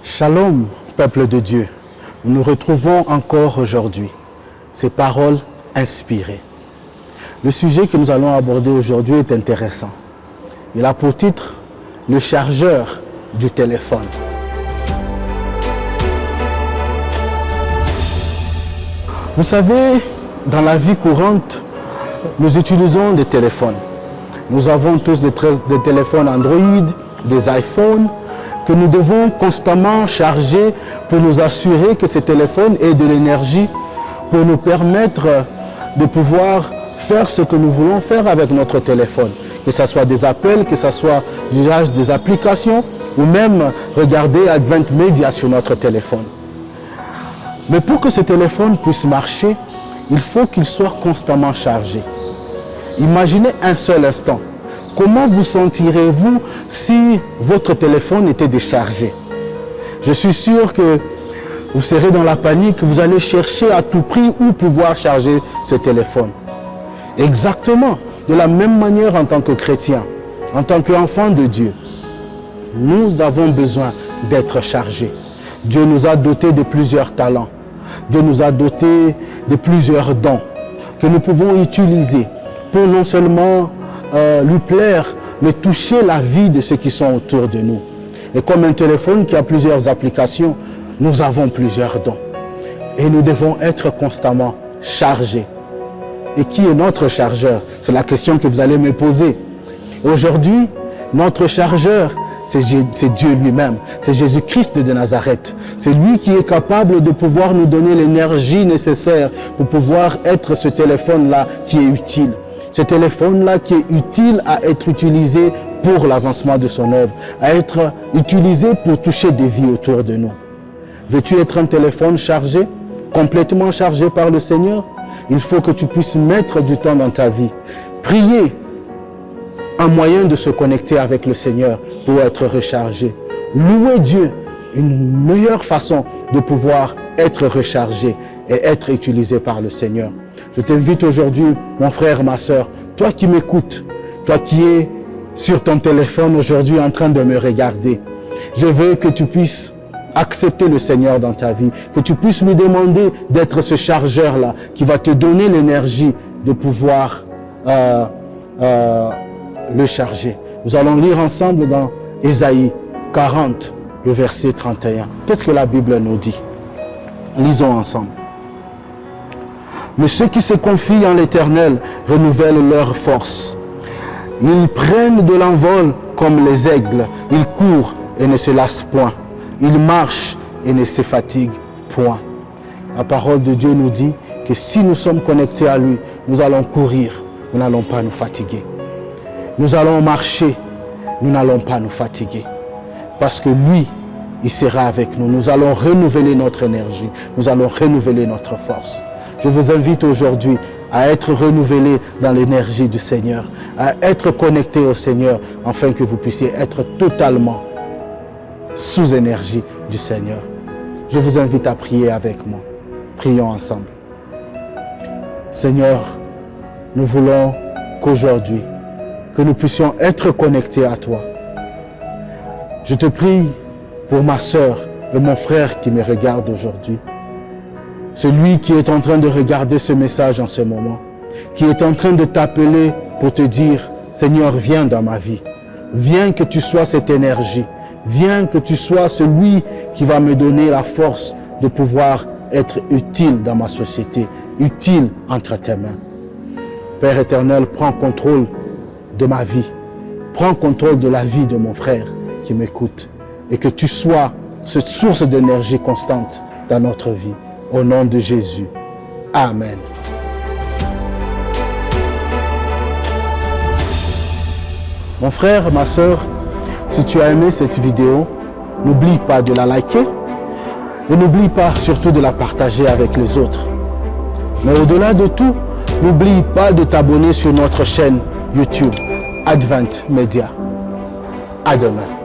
Shalom, peuple de Dieu. Nous nous retrouvons encore aujourd'hui. Ces paroles inspirées. Le sujet que nous allons aborder aujourd'hui est intéressant. Il a pour titre « Le chargeur du téléphone ». Vous savez, dans la vie courante, nous utilisons des téléphones. Nous avons tous des téléphones Android, des iPhones, que nous devons constamment charger pour nous assurer que ces téléphones aient de l'énergie pour nous permettre de pouvoir faire ce que nous voulons faire avec notre téléphone. Que ce soit des appels, que ce soit l'usage des applications ou même regarder Advent Media sur notre téléphone. Mais pour que ce téléphone puisse marcher, il faut qu'il soit constamment chargé. Imaginez un seul instant. Comment vous sentirez-vous si votre téléphone était déchargé? Je suis sûr que vous serez dans la panique, vous allez chercher à tout prix où pouvoir charger ce téléphone. Exactement, de la même manière en tant que chrétien, en tant qu'enfant de Dieu, nous avons besoin d'être chargés. Dieu nous a dotés de plusieurs talents. Dieu nous a dotés de plusieurs dons que nous pouvons utiliser pour non seulement lui plaire, mais toucher la vie de ceux qui sont autour de nous. Et comme un téléphone qui a plusieurs applications, nous avons plusieurs dons. Et nous devons être constamment chargés. Et qui est notre chargeur? C'est la question que vous allez me poser. Aujourd'hui, notre chargeur, c'est Dieu lui-même. C'est Jésus-Christ de Nazareth. C'est lui qui est capable de pouvoir nous donner l'énergie nécessaire pour pouvoir être ce téléphone-là qui est utile. Ce téléphone-là qui est utile à être utilisé pour l'avancement de son œuvre, à être utilisé pour toucher des vies autour de nous. Veux-tu être un téléphone chargé, complètement chargé par le Seigneur? Il faut que tu puisses mettre du temps dans ta vie. Prier, un moyen de se connecter avec le Seigneur pour être rechargé. Louer Dieu, une meilleure façon de pouvoir être rechargé et être utilisé par le Seigneur. Je t'invite aujourd'hui, mon frère, ma soeur, toi qui m'écoutes, toi qui es sur ton téléphone aujourd'hui en train de me regarder, je veux que tu puisses accepter le Seigneur dans ta vie, que tu puisses lui demander d'être ce chargeur-là qui va te donner l'énergie de pouvoir le charger. Nous allons lire ensemble dans Ésaïe 40, le verset 31. Qu'est-ce que la Bible nous dit? Lisons ensemble. Mais ceux qui se confient en l'Éternel renouvellent leur force. Ils prennent de l'envol comme les aigles. Ils courent et ne se lassent point. Ils marchent et ne se fatiguent point. La parole de Dieu nous dit que si nous sommes connectés à lui, nous allons courir, nous n'allons pas nous fatiguer. Nous allons marcher, nous n'allons pas nous fatiguer. Parce que lui, il sera avec nous. Nous allons renouveler notre énergie. Nous allons renouveler notre force. Je vous invite aujourd'hui à être renouvelé dans l'énergie du Seigneur, à être connecté au Seigneur, afin que vous puissiez être totalement sous énergie du Seigneur. Je vous invite à prier avec moi. Prions ensemble. Seigneur, nous voulons qu'aujourd'hui, que nous puissions être connectés à toi. Je te prie pour ma sœur et mon frère qui me regardent aujourd'hui. Celui qui est en train de regarder ce message en ce moment, qui est en train de t'appeler pour te dire, Seigneur, viens dans ma vie. Viens que tu sois cette énergie. Viens que tu sois celui qui va me donner la force de pouvoir être utile dans ma société, utile entre tes mains. Père éternel, prends contrôle de ma vie. Prends contrôle de la vie de mon frère qui m'écoute. Et que tu sois cette source d'énergie constante dans notre vie. Au nom de Jésus. Amen. Mon frère, ma soeur, si tu as aimé cette vidéo, n'oublie pas de la liker et n'oublie pas surtout de la partager avec les autres. Mais au-delà de tout, n'oublie pas de t'abonner sur notre chaîne YouTube Advent Media. À demain.